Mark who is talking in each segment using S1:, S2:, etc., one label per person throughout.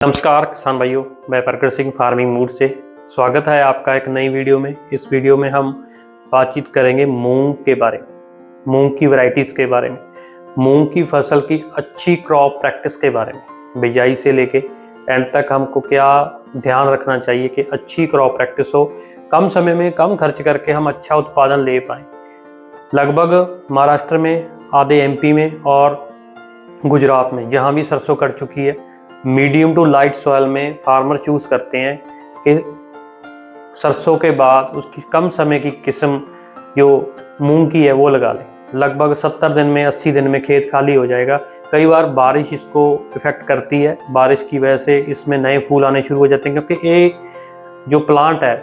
S1: नमस्कार किसान भाइयों, मैं प्रगट सिंह फार्मिंग मूड से स्वागत है आपका एक नई वीडियो में। इस वीडियो में हम बातचीत करेंगे मूंग के बारे में, मूंग की वैरायटीज़ के बारे में, मूंग की फसल की अच्छी क्रॉप प्रैक्टिस के बारे में, बिजाई से लेके एंड तक हमको क्या ध्यान रखना चाहिए कि अच्छी क्रॉप प्रैक्टिस हो, कम समय में कम खर्च करके हम अच्छा उत्पादन ले पाएँ। लगभग महाराष्ट्र में, आधे MP में और गुजरात में जहाँ भी सरसों कट चुकी है, मीडियम टू लाइट सॉइल में फार्मर चूज करते हैं कि सरसों के बाद उसकी कम समय की किस्म जो मूंग की है वो लगा लें। लगभग 70 दिन में 80 दिन में खेत खाली हो जाएगा। कई बार बारिश इसको इफेक्ट करती है, बारिश की वजह से इसमें नए फूल आने शुरू हो जाते हैं, क्योंकि ये जो प्लांट है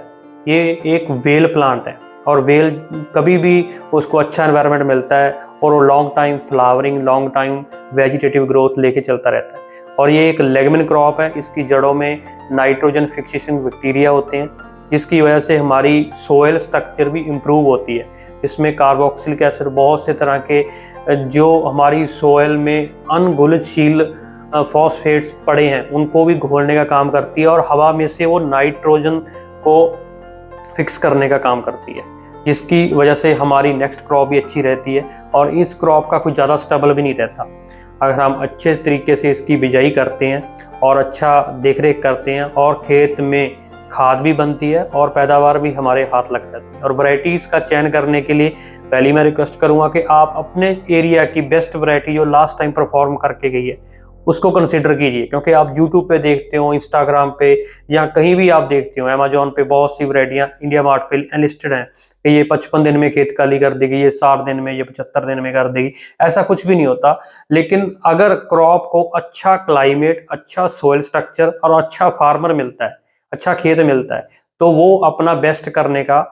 S1: ये एक वेल प्लांट है और वेल कभी भी उसको अच्छा एनवायरनमेंट मिलता है और वो long time flowering, long time vegetative growth लेके चलता रहता है। और ये एक लेगमिन क्रॉप है, इसकी जड़ों में नाइट्रोजन फिक्सेशन बैक्टीरिया होते हैं जिसकी वजह से हमारी सोयल स्ट्रक्चर भी इम्प्रूव होती है। इसमें कार्बोक्सिलिक एसिड, बहुत से तरह के जो हमारी सोयल में अनघुलनशील फॉस्फेट्स पड़े हैं उनको भी घोलने का काम करती है और हवा में से वो नाइट्रोजन को फिक्स करने का काम करती है, जिसकी वजह से हमारी नेक्स्ट क्रॉप भी अच्छी रहती है और इस क्रॉप का कुछ ज़्यादा स्टेबल भी नहीं रहता। अगर हम अच्छे तरीके से इसकी बिजाई करते हैं और अच्छा देखरेख करते हैं और खेत में खाद भी बनती है और पैदावार भी हमारे हाथ लग जाती है। और वैरायटीज़ का चयन करने के लिए पहली मैं रिक्वेस्ट करूँगा कि आप अपने एरिया की बेस्ट वैरायटी जो लास्ट टाइम परफॉर्म करके गई है उसको कंसिडर कीजिए, क्योंकि आप YouTube पे देखते हो, Instagram पे या कहीं भी आप देखते हो, Amazon पे बहुत सी वैरायटियाँ इंडिया मार्ट पे एनलिस्टेड हैं कि ये 55 दिन में खेत खाली कर देगी, ये 60 दिन में, ये 75 दिन में कर देगी। ऐसा कुछ भी नहीं होता। लेकिन अगर क्रॉप को अच्छा क्लाइमेट, अच्छा सोइल स्ट्रक्चर और अच्छा फार्मर मिलता है, अच्छा खेत मिलता है, तो वो अपना बेस्ट करने का,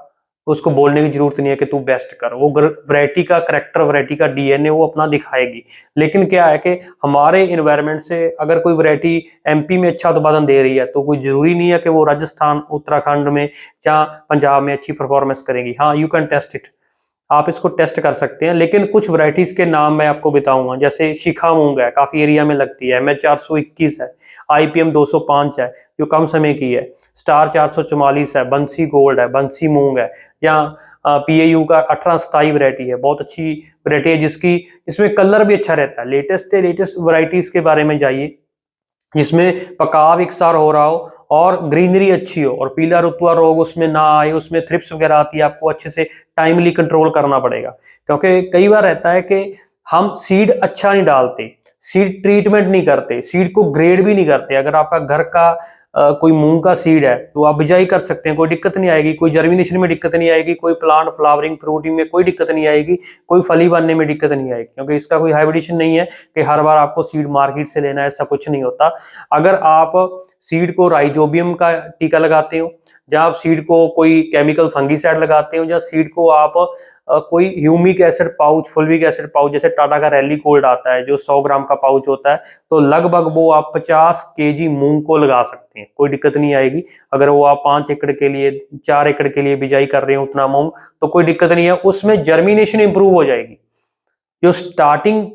S1: उसको बोलने की जरूरत नहीं है कि तू बेस्ट कर, वो वैरायटी का करेक्टर, वैरायटी का DNA वो अपना दिखाएगी। लेकिन क्या है कि हमारे इन्वायरमेंट से अगर कोई वैरायटी MP में अच्छा उत्पादन दे रही है तो कोई जरूरी नहीं है कि वो राजस्थान, उत्तराखंड में या पंजाब में अच्छी परफॉर्मेंस करेगी। हाँ, यू कैन टेस्ट इट, आप इसको टेस्ट कर सकते हैं। लेकिन कुछ वैरायटीज के नाम मैं आपको बताऊंगा, जैसे शिखा मूंग है, काफी एरिया में लगती है, MH 421 है, IPM 205 है जो कम समय की है, स्टार 444 है, बंसी गोल्ड है, बंसी मूंग है, या PAU का 1827 वैरायटी है, बहुत अच्छी वैरायटी है जिसकी इसमें कलर भी अच्छा रहता है। लेटेस्ट वैरायटीज के बारे में जाइए जिसमें पकाव इकसार हो रहा हो और ग्रीनरी अच्छी हो और पीला रुतुआ रोग उसमें ना आए, उसमें थ्रिप्स वगैरह आती है, आपको अच्छे से टाइमली कंट्रोल करना पड़ेगा। क्योंकि कई बार रहता है कि हम सीड अच्छा नहीं डालते, सीड ट्रीटमेंट नहीं करते, सीड को ग्रेड भी नहीं करते। अगर आपका घर का कोई मूंग का सीड है तो आप बिजाई कर सकते हैं, कोई दिक्कत नहीं आएगी, कोई जर्मिनेशन में दिक्कत नहीं आएगी, कोई प्लांट फ्लावरिंग फ्रूटिंग में कोई दिक्कत नहीं आएगी, कोई फली बनने में दिक्कत नहीं आएगी, क्योंकि इसका कोई हाइब्रिडेशन नहीं है कि हर बार आपको सीड मार्केट से लेना है, ऐसा कुछ नहीं होता। अगर आप सीड को राइजोबियम का टीका लगाते हो, जहाँ आप सीड को कोई केमिकल फंगीसाइड लगाते हो, या सीड को आप कोई humic acid pouch, fulvic acid pouch, जैसे टाटा का रैली गोल्ड आता है जो 100 ग्राम का पाउच होता है, तो लगभग वो आप 50 kg मूंग को लगा सकते हैं, कोई दिक्कत नहीं आएगी। अगर वो आप 5 एकड़ के लिए, 4 एकड़ के लिए बिजाई कर रहे हो उतना मूंग, तो कोई दिक्कत नहीं है, उसमें जर्मिनेशन इंप्रूव हो जाएगी। जो स्टार्टिंग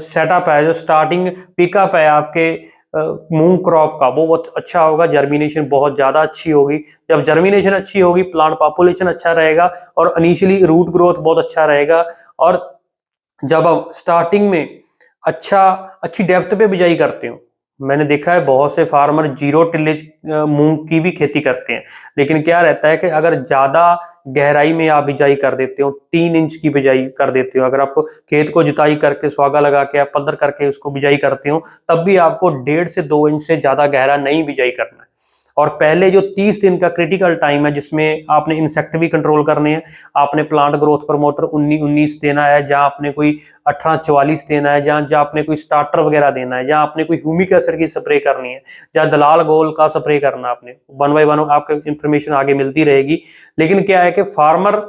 S1: सेटअप है, जो स्टार्टिंग पिकअप है आपके मूंग क्रॉप का, वो बहुत अच्छा होगा, जर्मिनेशन बहुत ज्यादा अच्छी होगी। जब जर्मिनेशन अच्छी होगी, प्लांट पॉपुलेशन अच्छा रहेगा और इनिशियली रूट ग्रोथ बहुत अच्छा रहेगा। और जब आप स्टार्टिंग में अच्छी डेप्थ पे बिजाई करते हो, मैंने देखा है बहुत से फार्मर 0 टिलेज मूंग की भी खेती करते हैं। लेकिन क्या रहता है कि अगर ज्यादा गहराई में आप बिजाई कर देते हो, 3 इंच की बिजाई कर देते हो, अगर आपको खेत को जुताई करके स्वागा लगा के आप पल्धर करके उसको बिजाई करते हो, तब भी आपको 1.5 से 2 इंच से ज्यादा गहरा नहीं बिजाई करना है। और पहले जो 30 दिन का क्रिटिकल टाइम है जिसमें आपने इंसेक्ट भी कंट्रोल करने हैं, आपने प्लांट ग्रोथ प्रमोटर 19 देना है, जहां आपने कोई 1844 देना है, जहां आपने कोई स्टार्टर वगैरह देना है, जहां आपने कोई ह्यूमिक एसिड की स्प्रे करनी है, जहां दलाल गोल का स्प्रे करना, आपने 1 बाय 1 आपको इंफॉर्मेशन आगे मिलती रहेगी। लेकिन क्या है कि farmer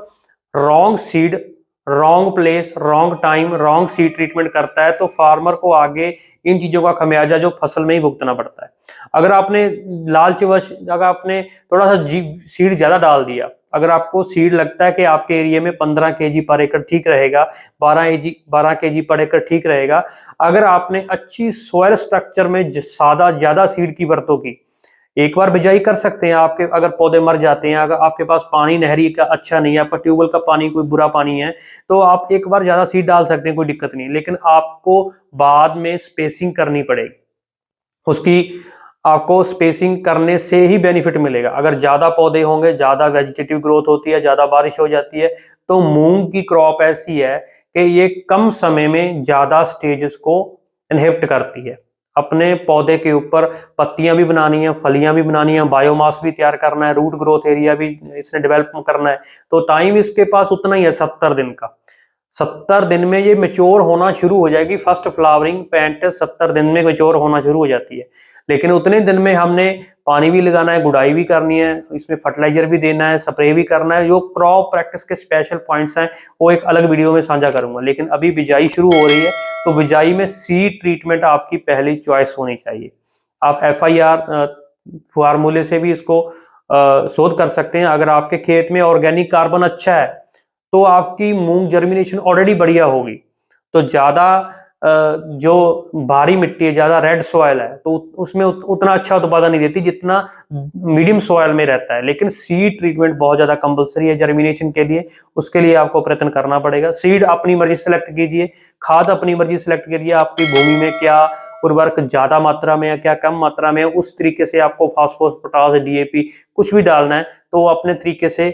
S1: wrong seed, wrong place, wrong time, wrong seed treatment करता है, तो फार्मर को आगे इन चीजों का खमियाजा जो फसल में ही भुगतना पड़ता है। अगर आपने लालचवश, अगर आपने थोड़ा सा सीड ज्यादा डाल दिया अगर आपको सीड लगता है कि आपके एरिया में 15 kg पर एकड़ ठीक रहेगा, 12 kg पर एकड़ ठीक रहेगा, अगर आपने अच्छी सॉइल स्ट्रक्चर में ज्यादा सीड की बरतों की, एक बार बिजाई कर सकते हैं। आपके अगर पौधे मर जाते हैं, अगर आपके पास पानी नहरी का अच्छा नहीं है, आपका ट्यूबवेल का पानी कोई बुरा पानी है, तो आप एक बार ज्यादा सीड डाल सकते हैं, कोई दिक्कत नहीं। लेकिन आपको बाद में स्पेसिंग करनी पड़ेगी, उसकी आपको स्पेसिंग करने से ही बेनिफिट मिलेगा। अगर ज्यादा पौधे होंगे, ज्यादा वेजिटेटिव ग्रोथ होती है, ज्यादा बारिश हो जाती है, तो मूंग की क्रॉप ऐसी है कि ये कम समय में ज्यादा स्टेजेस को इनहिबिट करती है। अपने पौधे के ऊपर पत्तियां भी बनानी है, फलियां भी बनानी है, बायोमास भी तैयार करना है, रूट ग्रोथ एरिया भी इसने डेवलप करना है। तो टाइम इसके पास उतना ही है 70 दिन का। 70 दिन में ये मेच्योर होना शुरू हो जाएगी। फर्स्ट फ्लावरिंग पैंट 70 दिन में मेच्योर होना शुरू हो जाती है। लेकिन उतने दिन में हमने पानी भी लगाना है, गुड़ाई भी करनी है, इसमें फर्टिलाइजर भी देना है, स्प्रे भी करना है। जो क्रॉप प्रैक्टिस के स्पेशल पॉइंट्स हैं वो एक अलग वीडियो में साझा करूंगा। लेकिन अभी बिजाई शुरू हो रही है, तो बिजाई में सीड ट्रीटमेंट आपकी पहली चॉइस होनी चाहिए। आप FIR फार्मूले से भी इसको शोध कर सकते हैं। अगर आपके खेत में ऑर्गेनिक कार्बन अच्छा है तो आपकी मूंग जर्मिनेशन ऑलरेडी बढ़िया होगी। तो ज्यादा जो भारी मिट्टी है, ज्यादा रेड सॉइल है, तो उसमें उतना अच्छा उत्पादन नहीं देती जितना मीडियम सॉइल में रहता है। लेकिन सीड ट्रीटमेंट बहुत ज्यादा कंपलसरी है जर्मिनेशन के लिए। उसके लिए आपको प्रयत्न करना पड़ेगा। सीड अपनी मर्जी सेलेक्ट कीजिए, खाद अपनी मर्जी सेलेक्ट कीजिए। आपकी भूमि में क्या उर्वरक ज्यादा मात्रा में है, क्या कम मात्रा में है, उस तरीके से आपको फास्फोरस, पोटाश, DAP कुछ भी डालना है तो अपने तरीके से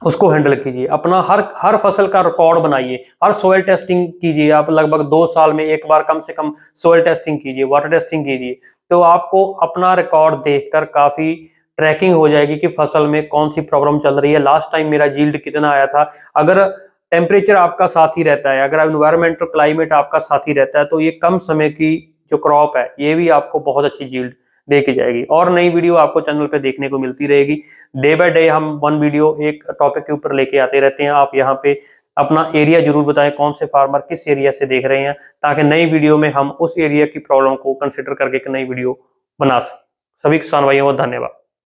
S1: उसको हैंडल कीजिए। अपना हर फसल का रिकॉर्ड बनाइए, हर सोयल टेस्टिंग कीजिए। आप लगभग 2 साल में एक बार कम से कम सोयल टेस्टिंग कीजिए, वाटर टेस्टिंग कीजिए। तो आपको अपना रिकॉर्ड देखकर काफी ट्रैकिंग हो जाएगी कि फसल में कौन सी प्रॉब्लम चल रही है, लास्ट टाइम मेरा यील्ड कितना आया था। अगर टेम्परेचर आपका साथ ही रहता है, अगर एनवायरमेंटल क्लाइमेट आपका साथ ही रहता है, तो ये कम समय की जो क्रॉप है ये भी आपको बहुत अच्छी यील्ड दे के जाएगी। और नई वीडियो आपको चैनल पे देखने को मिलती रहेगी। डे बाय डे हम 1 वीडियो एक टॉपिक के ऊपर लेके आते रहते हैं। आप यहाँ पे अपना एरिया जरूर बताएं, कौन से फार्मर किस एरिया से देख रहे हैं, ताकि नई वीडियो में हम उस एरिया की प्रॉब्लम को कंसिडर करके एक नई वीडियो बना सकें। सभी किसान भाइयों को धन्यवाद।